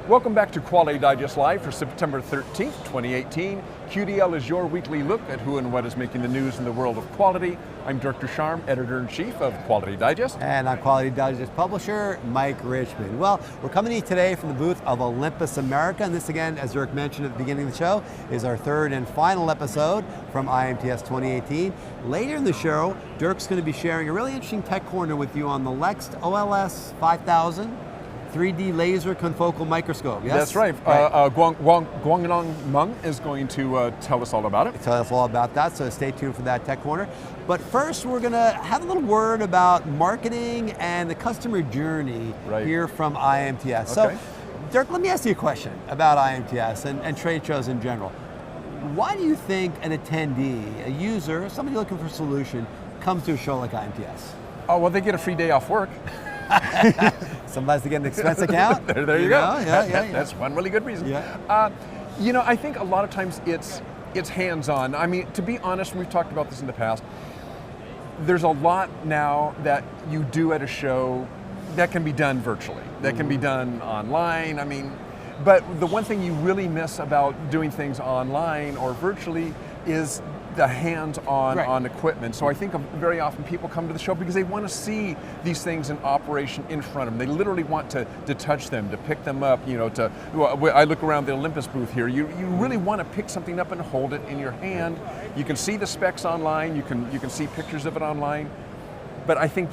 Welcome back to Quality Digest Live for September 13th, 2018. QDL is your weekly look at who and what is making the news in the world of quality. I'm Director Sharm, Editor-in-Chief of Quality Digest. And I'm Quality Digest Publisher, Mike Richmond. Well, we're coming to you today from the booth of Olympus America, and this again, as Dirk mentioned at the beginning of the show, is our third and final episode from IMTS 2018. Later in the show, Dirk's going to be sharing a really interesting tech corner with you on the Lex OLS 5000. 3D laser confocal microscope, yes? That's right. Guangnong Meng is going to tell us all about it. Tell us all about that, so stay tuned for that tech corner. But first, we're going to have a little word about marketing and the customer journey here from IMTS. So, Dirk, let me ask you a question about IMTS and trade shows in general. Why do you think an attendee, a user, somebody looking for a solution, comes to a show like IMTS? Oh, well, they get a free day off work. Somebody's to get an expense account. there you go. That's one really good reason. Yeah. You know, I think a lot of times it's hands-on. I mean, to be honest, we've talked about this in the past. There's a lot now that you do at a show that can be done virtually, that can be done online. I mean, but the one thing you really miss about doing things online or virtually is the hands-on on equipment. So I think very often people come to the show because they want to see these things in operation in front of them. They literally want to touch them, to pick them up, you know, I look around the Olympus booth here, you really want to pick something up and hold it in your hand. You can see the specs online, you can see pictures of it online, but I think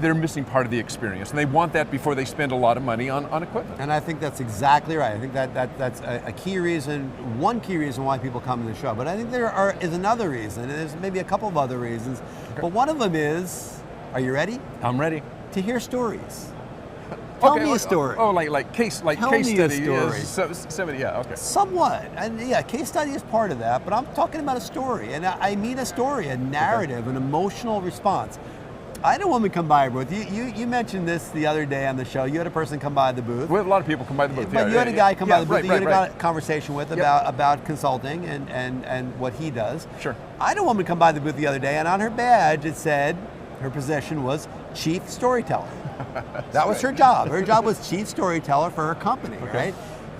they're missing part of the experience, and they want that before they spend a lot of money on equipment. And I think that's exactly right. I think that's a key reason, one key reason why people come to the show. But I think there is another reason, and there's maybe a couple of other reasons. But one of them is, are you ready? I'm ready. To hear stories. Tell me a story. Like case study. Okay. Somewhat, and yeah, case study is part of that. But I'm talking about a story, and I mean a story, a narrative, an emotional response. I had a woman come by our booth. You mentioned this the other day on the show. You had a person come by the booth. We had a lot of people come by the booth. But you had a guy come by the booth that you had a conversation with about consulting and what he does. Sure. I had a woman come by the booth the other day, and on her badge it said her position was Chief Storyteller. That was her job. Her job was Chief Storyteller for her company, right?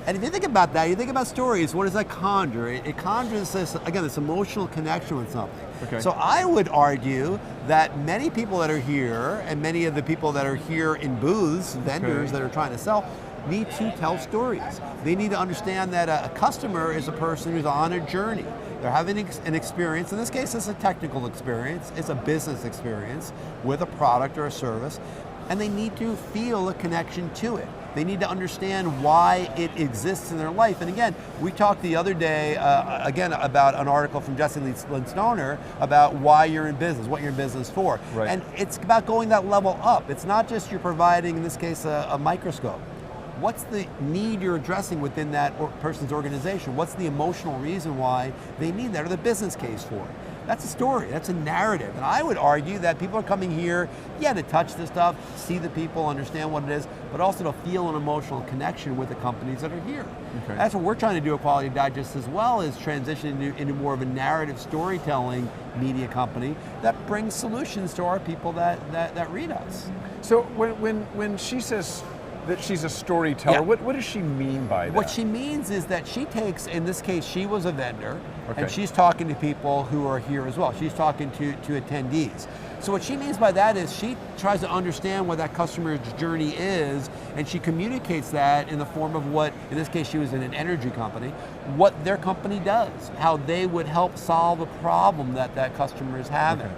And if you think about that, you think about stories, what does that conjure? It conjures this emotional connection with something. So I would argue that many people that are here, and many of the people that are here in booths, vendors that are trying to sell, need to tell stories. They need to understand that a customer is a person who's on a journey. They're having an experience. In this case, it's a technical experience. It's a business experience with a product or a service, and they need to feel a connection to it. They need to understand why it exists in their life. And again, we talked the other day, again, about an article from Jesse Lynn Stoner about why you're in business, what you're in business for. And it's about going that level up. It's not just you're providing, in this case, a microscope. What's the need you're addressing within that person's organization? What's the emotional reason why they need that, or the business case for it? That's a story, that's a narrative. And I would argue that people are coming here, to touch this stuff, see the people, understand what it is, but also to feel an emotional connection with the companies that are here. That's what we're trying to do at Quality Digest as well, is transition into more of a narrative storytelling media company that brings solutions to our people that read us. So when she says that she's a storyteller, what does she mean by that? What she means is that she takes, in this case, she was a vendor, and she's talking to people who are here as well. She's talking to attendees. So what she means by that is she tries to understand what that customer's journey is, and she communicates that in the form of what, in this case she was in an energy company, what their company does, how they would help solve a problem that that customer is having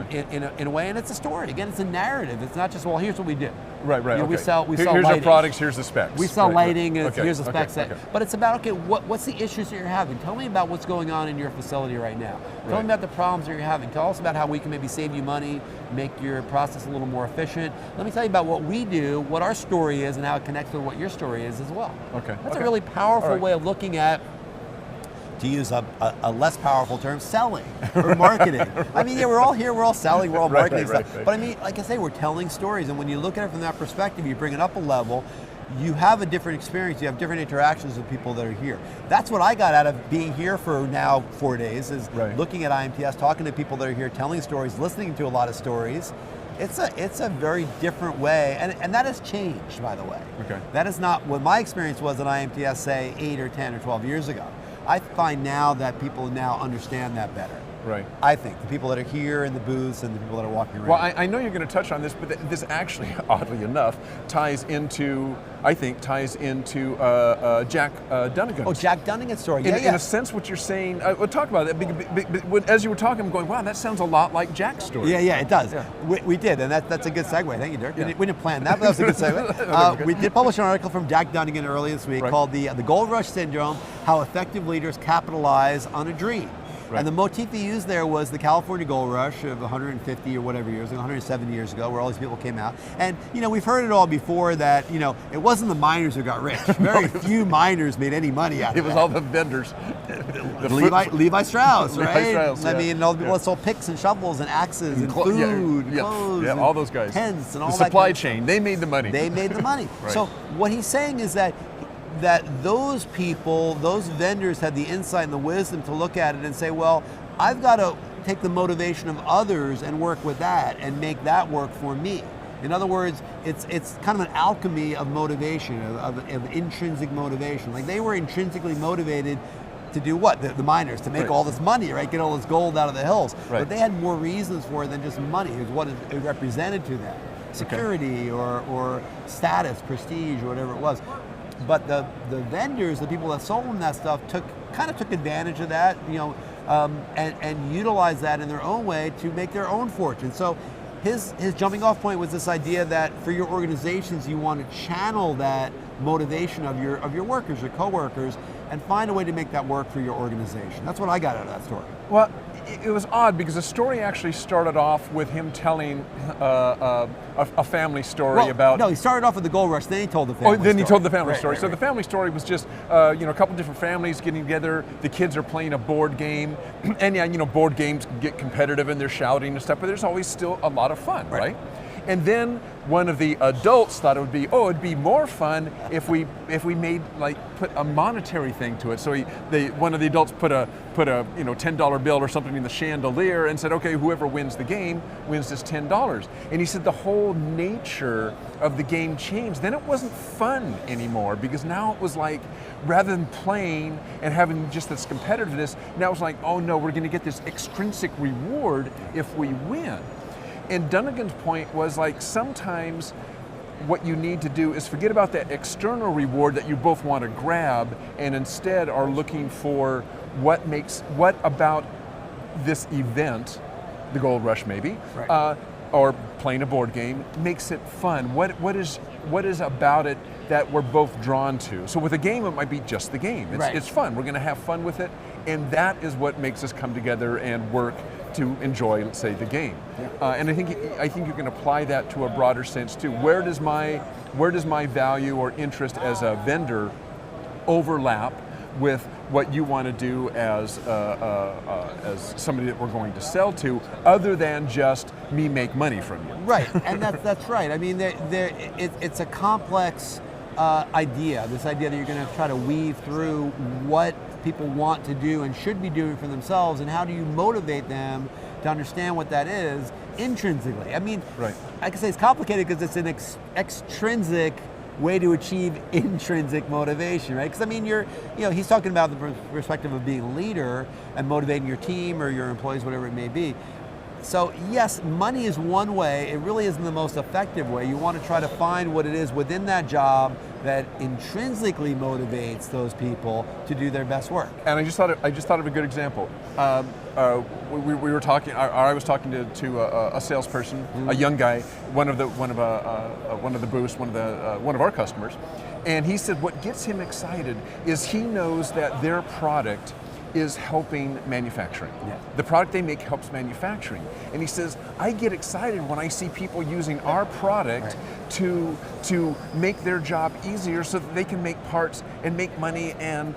in a way, and it's a story. Again, it's a narrative. It's not just, well, here's what we do. We sell here's lighting. Our products, here's the specs. We sell lighting, and here's the specs. But it's about, what's the issues that you're having? Tell me about what's going on in your facility right now. Tell me about the problems that you're having. Tell us about how we can maybe save you money, make your process a little more efficient. Let me tell you about what we do, what our story is, and how it connects with what your story is as well. That's a really powerful way of looking at, to use a less powerful term, selling or marketing. I mean, we're all here, we're all selling, we're all marketing stuff. But I mean, like I say, we're telling stories, and when you look at it from that perspective, you bring it up a level, you have a different experience, you have different interactions with people that are here. That's what I got out of being here for now 4 days, is looking at IMTS, talking to people that are here, telling stories, listening to a lot of stories, it's a very different way, and that has changed, by the way. Okay. That is not what my experience was at IMTS, say 8 or 10 or 12 years ago. I find now that people now understand that better. Right. I think the people that are here in the booths and the people that are walking around. Well, I know you're going to touch on this, but this actually, oddly enough, ties into Jack Dunnigan's. Oh, Jack Dunnigan's story. In a sense, what you're saying, we'll talk about it. As you were talking, I'm going, wow, that sounds a lot like Jack's story. Yeah, it does. Yeah. We did, and that's a good segue. Thank you, Dirk. Yeah. We didn't plan that, but that was a good segue. We did publish an article from Jack Dunnigan earlier this week called the Gold Rush Syndrome: How Effective Leaders Capitalize on a Dream. Right. And the motif he used there was the California Gold Rush of 150 or whatever years ago, 170 years ago, where all these people came out. And we've heard it all before that it wasn't the miners who got rich. Very few miners made any money out of it. It was all the vendors. Levi Strauss, right? Levi Strauss, yeah. I mean, all the people that sold picks and shovels and axes and food, clothes, and all those guys. Tents and all the that. Supply chain, they made the money. They made the money. Right. So what he's saying is that those people, those vendors had the insight and the wisdom to look at it and say, well, I've got to take the motivation of others and work with that and make that work for me. In other words, it's kind of an alchemy of motivation, of intrinsic motivation. Like they were intrinsically motivated to do what? The miners, to make all this money, right? Get all this gold out of the hills. Right. But they had more reasons for it than just money. It was what it represented to them. Security or status, prestige, or whatever it was. But the vendors, the people that sold them that stuff, took advantage of that, and utilized that in their own way to make their own fortune. So his jumping off point was this idea that for your organizations, you want to channel that motivation of your workers, your coworkers, and find a way to make that work for your organization. That's what I got out of that story. Well, it was odd because the story actually started off with him telling a family story about. No, he started off with the Gold Rush, then he told the family story. He told the family story. Right. So the family story was just a couple different families getting together. The kids are playing a board game, and board games get competitive and they're shouting and stuff, but there's always still a lot of fun, right? And then one of the adults thought it'd be more fun if we put a monetary thing to it. So one of the adults put a $10 bill or something in the chandelier and said, okay, whoever wins the game wins this $10. And he said the whole nature of the game changed. Then it wasn't fun anymore because now it was like, rather than playing and having just this competitiveness, now it's like, oh no, we're going to get this extrinsic reward if we win. And Dunnigan's point was like sometimes what you need to do is forget about that external reward that you both want to grab and instead are looking for what about this event, the Gold Rush maybe, or playing a board game, makes it fun. What is about it that we're both drawn to? So with a game, it might be just the game. It's fun. We're going to have fun with it, and that is what makes us come together and work to enjoy, let's say, the game. And I think you can apply that to a broader sense too. Where does my value or interest as a vendor overlap with what you want to do as somebody that we're going to sell to, other than just me make money from you? Right, and that's right. I mean, it's a complex idea. This idea that you're going to try to weave through what people want to do and should be doing for themselves, and how do you motivate them to understand what that is intrinsically. I mean, I can say it's complicated because it's an extrinsic way to achieve intrinsic motivation, right? Because I mean, he's talking about the perspective of being a leader and motivating your team or your employees, whatever it may be. So yes, money is one way. It really isn't the most effective way. You want to try to find what it is within that job that intrinsically motivates those people to do their best work. And I just thought of a good example. We were talking. I was talking to a salesperson, a young guy, one of the booths, one of our customers, and he said what gets him excited is he knows that their product is helping manufacturing. The product they make helps manufacturing. And he says, I get excited when I see people using our product to make their job easier so that they can make parts and make money and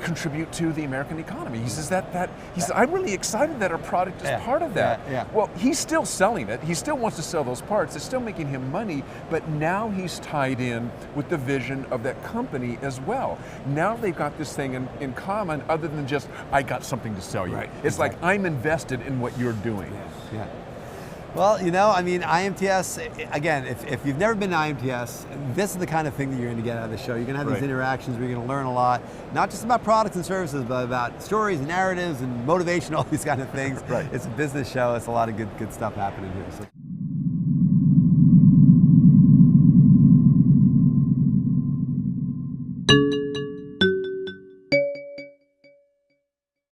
contribute to the American economy. He says I'm really excited that our product is part of that. Well, he's still selling it. He still wants to sell those parts. It's still making him money, but now he's tied in with the vision of that company as well. Now they've got this thing in common other than just, I got something to sell you. It's like, I'm invested in what you're doing. Well, I mean, IMTS, again, if you've never been to IMTS, this is the kind of thing that you're going to get out of the show. You're going to have these interactions where you're going to learn a lot, not just about products and services, but about stories and narratives and motivation, all these kind of things. It's a business show. It's a lot of good stuff happening here. So.